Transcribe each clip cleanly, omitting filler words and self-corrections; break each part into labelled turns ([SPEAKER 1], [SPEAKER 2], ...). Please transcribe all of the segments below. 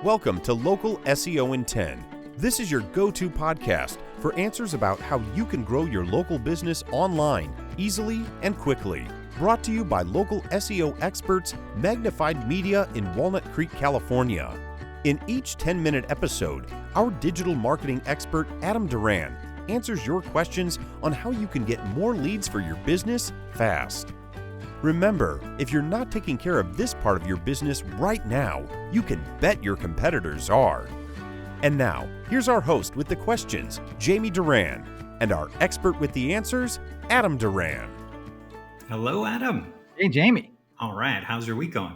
[SPEAKER 1] Welcome to Local SEO in 10. This is your go-to podcast for answers about how you can grow your local business online easily and quickly. Brought to you by local SEO experts Magnified Media in Walnut Creek, California. In each 10-minute episode, our digital marketing expert Adam Duran answers your questions on how you can get more leads for your business fast. Remember, if you're not taking care of this part of your business right now, you can bet your competitors are. And now, here's our host with the questions, Jamie Duran, and our expert with the answers, Adam Duran.
[SPEAKER 2] Hello, Adam.
[SPEAKER 3] Hey, Jamie.
[SPEAKER 2] All right. How's your week going?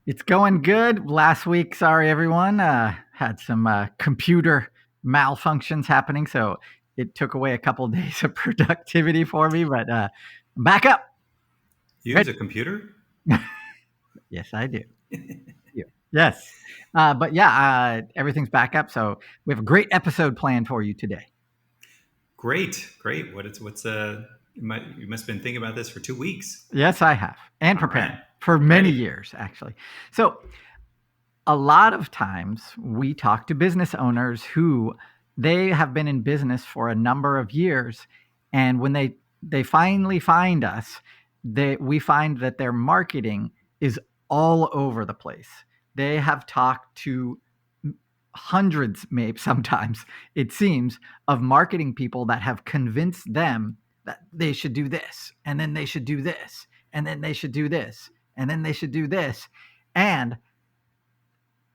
[SPEAKER 3] It's going good. Last week, sorry, everyone, had some computer malfunctions happening, so it took away a couple of days of productivity for me, but I'm back up.
[SPEAKER 2] You use a computer?
[SPEAKER 3] Yes, I do. Yes. Everything's back up, so we have a great episode planned for you today.
[SPEAKER 2] Great. You must have been thinking about this for 2 weeks.
[SPEAKER 3] Yes, I have, and prepared for many years, actually. So a lot of times we talk to business owners who they have been in business for a number of years, and when they finally find us, we find that their marketing is all over the place. They have talked to hundreds, maybe sometimes it seems, of marketing people that have convinced them that they should do this, and then they should do this, and then they should do this, and then they should do this. And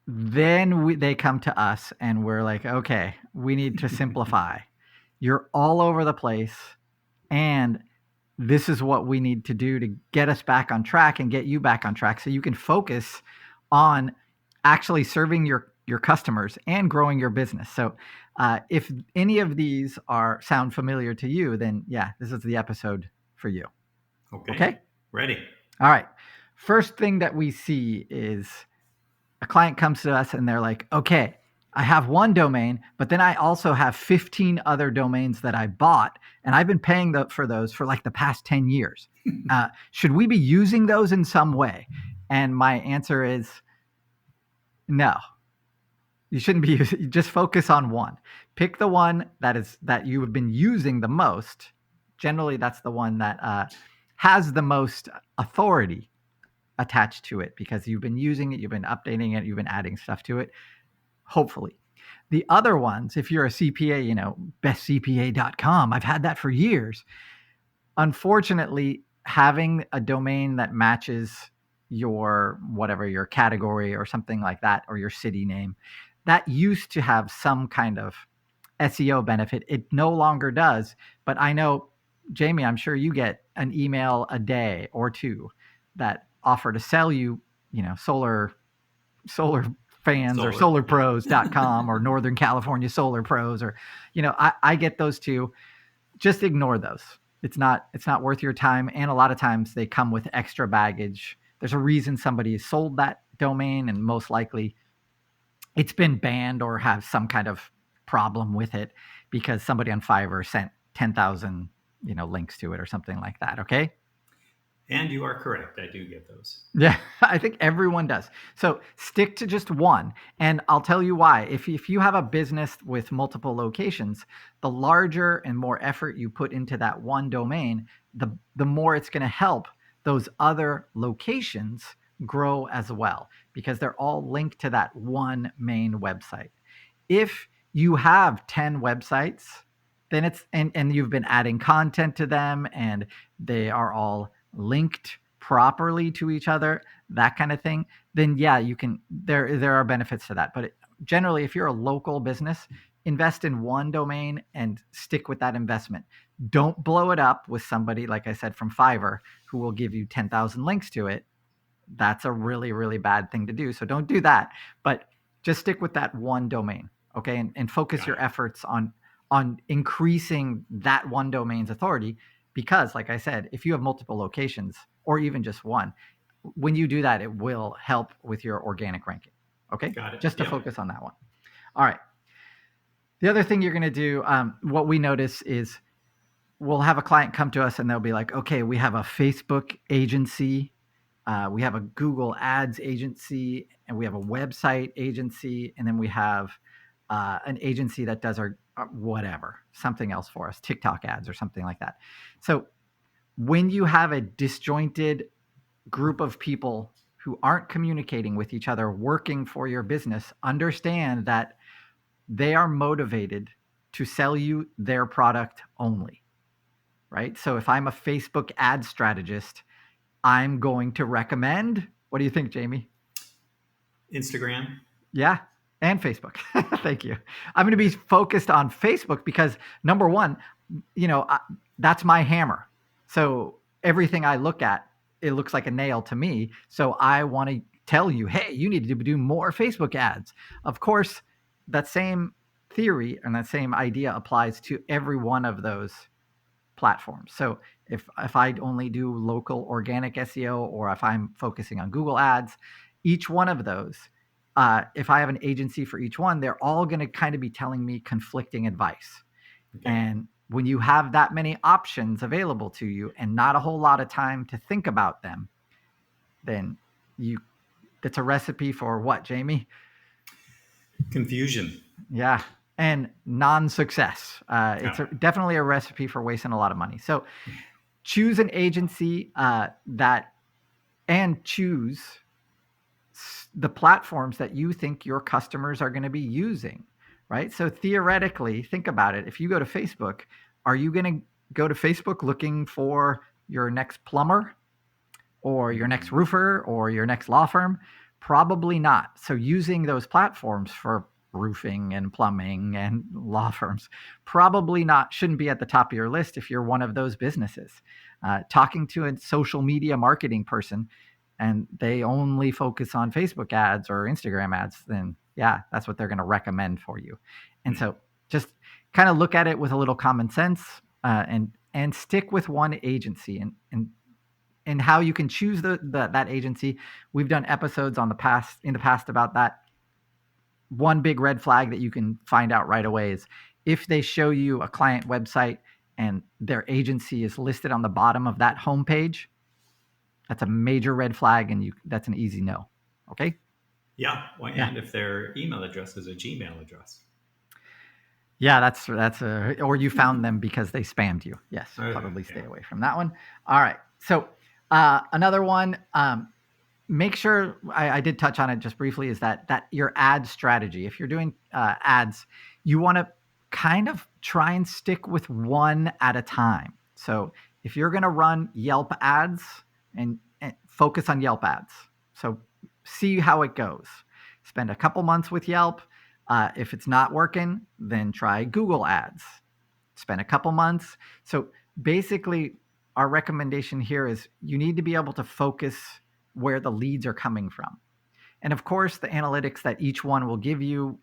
[SPEAKER 3] then they come to us and we're like, okay, we need to simplify. You're all over the place, and this is what we need to do to get us back on track and get you back on track so you can focus on actually serving your customers and growing your business. So if any of these sound familiar to you, then yeah, this is the episode for you. Okay?
[SPEAKER 2] Ready.
[SPEAKER 3] All right. First thing that we see is a client comes to us and they're like, okay, I have one domain, but then I also have 15 other domains that I bought, and I've been paying for those for like the past 10 years. Should we be using those in some way? And my answer is no. You shouldn't be using. Just focus on one. Pick the one that you have been using the most. Generally, that's the one that has the most authority attached to it because you've been using it, you've been updating it, you've been adding stuff to it. Hopefully. The other ones, if you're a CPA, bestcpa.com, I've had that for years. Unfortunately, having a domain that matches your category or something like that, or your city name, that used to have some kind of SEO benefit. It no longer does. But I know, Jamie, I'm sure you get an email a day or two that offer to sell you, solar fans or solarpros.com or Northern California Solar Pros, or I get those too. Just ignore those. It's not worth your time, and a lot of times they come with extra baggage. There's a reason somebody has sold that domain, and most likely it's been banned or has some kind of problem with it because somebody on Fiverr sent 10,000 links to it or something like that. Okay.
[SPEAKER 2] And you are correct. I do get those.
[SPEAKER 3] Yeah, I think everyone does. So stick to just one. And I'll tell you why. If you have a business with multiple locations, the larger and more effort you put into that one domain, the more it's going to help those other locations grow as well, because they're all linked to that one main website. If you have 10 websites, then it's and you've been adding content to them and they are all linked properly to each other, that kind of thing, then yeah, you can, there are benefits to that. But generally, if you're a local business, invest in one domain and stick with that investment. Don't blow it up with somebody, like I said, from Fiverr, who will give you 10,000 links to it. That's a really, really bad thing to do. So don't do that, but just stick with that one domain. Okay. And focus your efforts on increasing that one domain's authority. Because, like I said, if you have multiple locations or even just one, when you do that, it will help with your organic ranking. Okay?
[SPEAKER 2] Got it.
[SPEAKER 3] Just to focus on that one. All right. The other thing you're going to do, what we notice is we'll have a client come to us and they'll be like, okay, we have a Facebook agency We have a Google Ads agency, and we have a website agency, and then we have an agency that does our whatever, something else for us, TikTok ads or something like that. So when you have a disjointed group of people who aren't communicating with each other, working for your business, understand that they are motivated to sell you their product only, right? So if I'm a Facebook ad strategist, I'm going to recommend, what do you think, Jamie?
[SPEAKER 2] Instagram.
[SPEAKER 3] Yeah, and Facebook. Thank you. I'm going to be focused on Facebook because, number one, that's my hammer. So everything I look at, it looks like a nail to me. So I want to tell you, hey, you need to do more Facebook ads. Of course, that same theory and that same idea applies to every one of those platforms. So if I only do local organic SEO, or if I'm focusing on Google ads, each one of those, if I have an agency for each one, they're all going to kind of be telling me conflicting advice. Okay. And when you have that many options available to you and not a whole lot of time to think about them, then that's a recipe for what, Jamie?
[SPEAKER 2] Confusion.
[SPEAKER 3] Yeah. And non-success. It's definitely a recipe for wasting a lot of money. So choose an agency and choose the platforms that you think your customers are going to be using, right? So theoretically, think about it. If you go to Facebook, are you going to go to Facebook looking for your next plumber or your next roofer or your next law firm? Probably not. So using those platforms for roofing and plumbing and law firms probably shouldn't be at the top of your list if you're one of those businesses. Talking to a social media marketing person and they only focus on Facebook ads or Instagram ads, then yeah, that's what they're going to recommend for you. And so just kind of look at it with a little common sense, and stick with one agency and how you can choose that agency. We've done episodes in the past about that. One big red flag that you can find out right away is if they show you a client website and their agency is listed on the bottom of that homepage, that's a major red flag, and that's an easy no. Okay?
[SPEAKER 2] Yeah. Well, and if their email address is a Gmail address.
[SPEAKER 3] Yeah, that's or you found them because they spammed you. Yes, probably stay away from that one. All right. So another one, make sure, I did touch on it just briefly, is that your ad strategy, if you're doing ads, you want to kind of try and stick with one at a time. So if you're going to run Yelp ads, and focus on Yelp ads. So see how it goes. Spend a couple months with Yelp. If it's not working, then try Google ads. Spend a couple months. So basically, our recommendation here is you need to be able to focus where the leads are coming from. And of course, the analytics that each one will give you,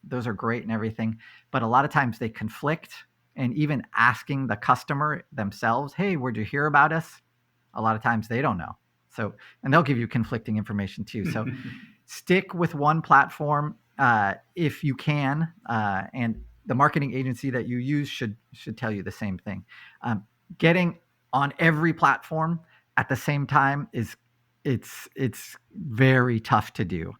[SPEAKER 3] those are great and everything, but a lot of times they conflict. And even asking the customer themselves, hey, where'd you hear about us? A lot of times they don't know. So, and they'll give you conflicting information too. So stick with one platform if you can, and the marketing agency that you use should tell you the same thing. Getting on every platform at the same time it's very tough to do.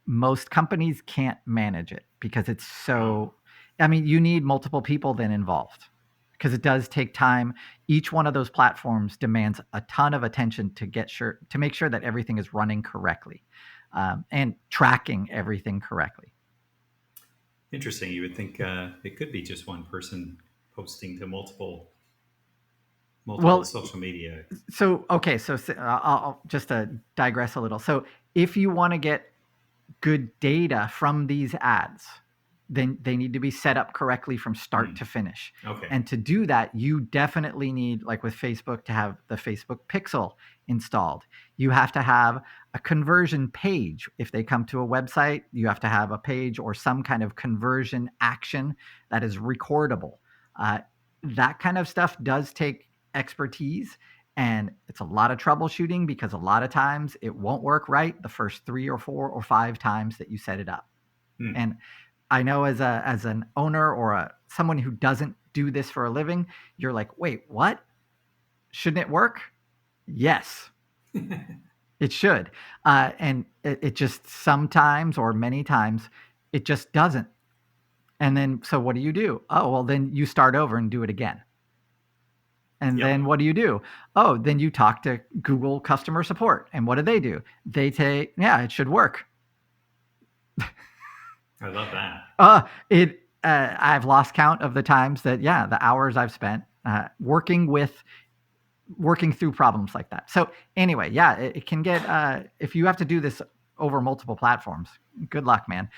[SPEAKER 3] Most companies can't manage it because it's so, you need multiple people then involved, because it does take time. Each one of those platforms demands a ton of attention to make sure that everything is running correctly, and tracking everything correctly.
[SPEAKER 2] Interesting. You would think it could be just one person posting to multiple social media.
[SPEAKER 3] So I'll just digress a little. So if you want to get good data from these ads, then they need to be set up correctly from start to finish. Okay. And to do that, you definitely need, like with Facebook, to have the Facebook pixel installed. You have to have a conversion page. If they come to a website, you have to have a page or some kind of conversion action that is recordable. That kind of stuff does take expertise, and it's a lot of troubleshooting because a lot of times it won't work right the first 3 or 4 or 5 times that you set it up. And I know as an owner or someone who doesn't do this for a living, you're like, wait, what? Shouldn't it work? Yes. It should. And it just sometimes or many times, it just doesn't. And then, so what do? Oh, well, then you start over and do it again. And
[SPEAKER 2] Yep.
[SPEAKER 3] then what do? Oh, then you talk to Google customer support. And what do? They say, yeah, it should work.
[SPEAKER 2] I love that.
[SPEAKER 3] I've lost count of the times that, the hours I've spent working through problems like that. So anyway, it can get, if you have to do this over multiple platforms, good luck, man.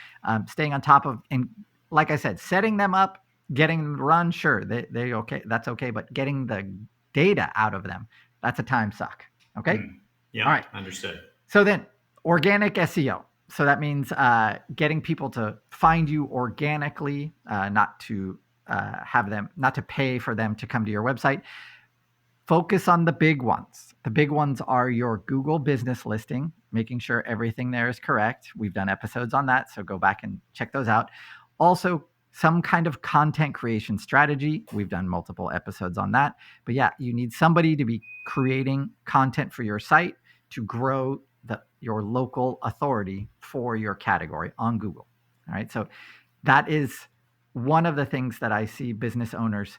[SPEAKER 3] Staying on top of, and like I said, setting them up, getting them to run, sure, they okay, that's okay, but getting the data out of them, that's a time suck. Okay.
[SPEAKER 2] Yeah.
[SPEAKER 3] All right.
[SPEAKER 2] Understood.
[SPEAKER 3] So then organic SEO. So that means getting people to find you organically, not to pay for them to come to your website. Focus on the big ones. The big ones are your Google business listing, making sure everything there is correct. We've done episodes on that, so go back and check those out. Also, some kind of content creation strategy. We've done multiple episodes on that. But you need somebody to be creating content for your site to grow your local authority for your category on Google. All right. So that is one of the things that I see business owners,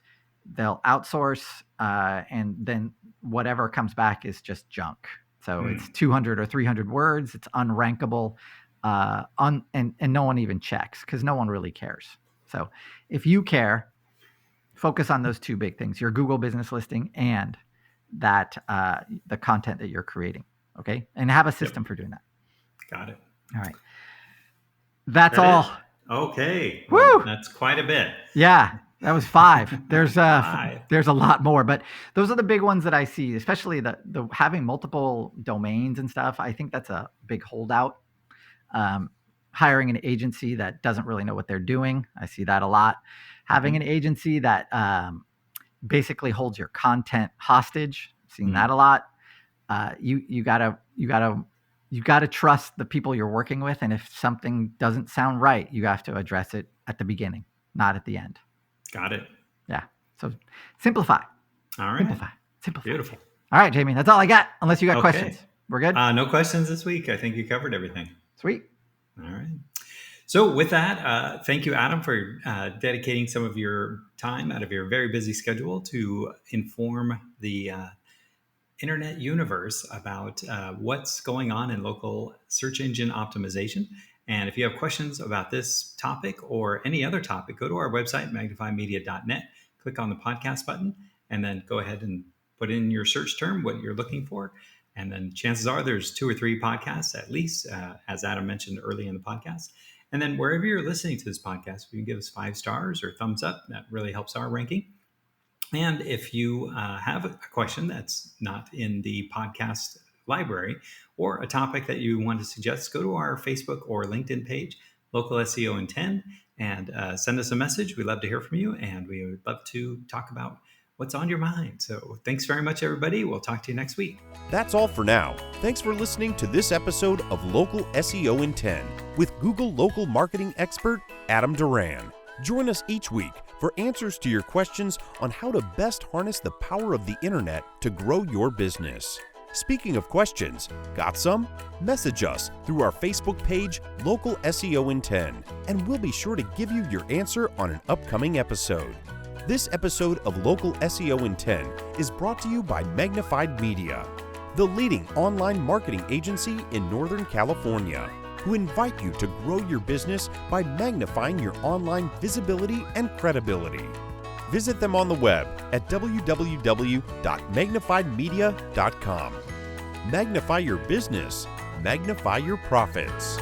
[SPEAKER 3] they'll outsource and then whatever comes back is just junk. So it's 200 or 300 words. It's unrankable and no one even checks because no one really cares. So if you care, focus on those two big things, your Google business listing and that the content that you're creating. Okay. And have a system for doing that.
[SPEAKER 2] Got it.
[SPEAKER 3] All right. That's all.
[SPEAKER 2] Okay.
[SPEAKER 3] Woo!
[SPEAKER 2] Well, that's quite a bit.
[SPEAKER 3] Yeah. That was 5. There's a lot more, but those are the big ones that I see, especially the having multiple domains and stuff. I think that's a big holdout. Hiring an agency that doesn't really know what they're doing. I see that a lot. Having an agency that basically holds your content hostage. Seen that a lot. You gotta trust the people you're working with, and if something doesn't sound right, you have to address it at the beginning, not at the end.
[SPEAKER 2] Got it.
[SPEAKER 3] Yeah. So simplify.
[SPEAKER 2] All right.
[SPEAKER 3] Simplify.
[SPEAKER 2] Beautiful.
[SPEAKER 3] All right, Jamie. That's all I got. Unless you got questions. We're good.
[SPEAKER 2] No questions this week. I think you covered everything.
[SPEAKER 3] Sweet.
[SPEAKER 2] All right. So with that, thank you, Adam, for dedicating some of your time out of your very busy schedule to inform the internet universe about what's going on in local search engine optimization. And if you have questions about this topic or any other topic, go to our website, magnifiedmedia.net, click on the podcast button, and then go ahead and put in your search term, what you're looking for. And then chances are there's 2 or 3 podcasts at least, as Adam mentioned early in the podcast. And then wherever you're listening to this podcast, you can give us 5 stars or thumbs up. That really helps our ranking. And if you have a question that's not in the podcast library or a topic that you want to suggest, go to our Facebook or LinkedIn page, Local SEO in 10, and send us a message. We'd love to hear from you, and we would love to talk about what's on your mind. So thanks very much, everybody. We'll talk to you next week.
[SPEAKER 1] That's all for now. Thanks for listening to this episode of Local SEO in 10 with Google local marketing expert Adam Duran. Join us each week for answers to your questions on how to best harness the power of the internet to grow your business. Speaking of questions, got some? Message us through our Facebook page, Local SEO in 10, and we'll be sure to give you your answer on an upcoming episode. This episode of Local SEO in 10 is brought to you by Magnified Media, the leading online marketing agency in Northern California, who invite you to grow your business by magnifying your online visibility and credibility. Visit them on the web at www.magnifiedmedia.com. Magnify your business, magnify your profits.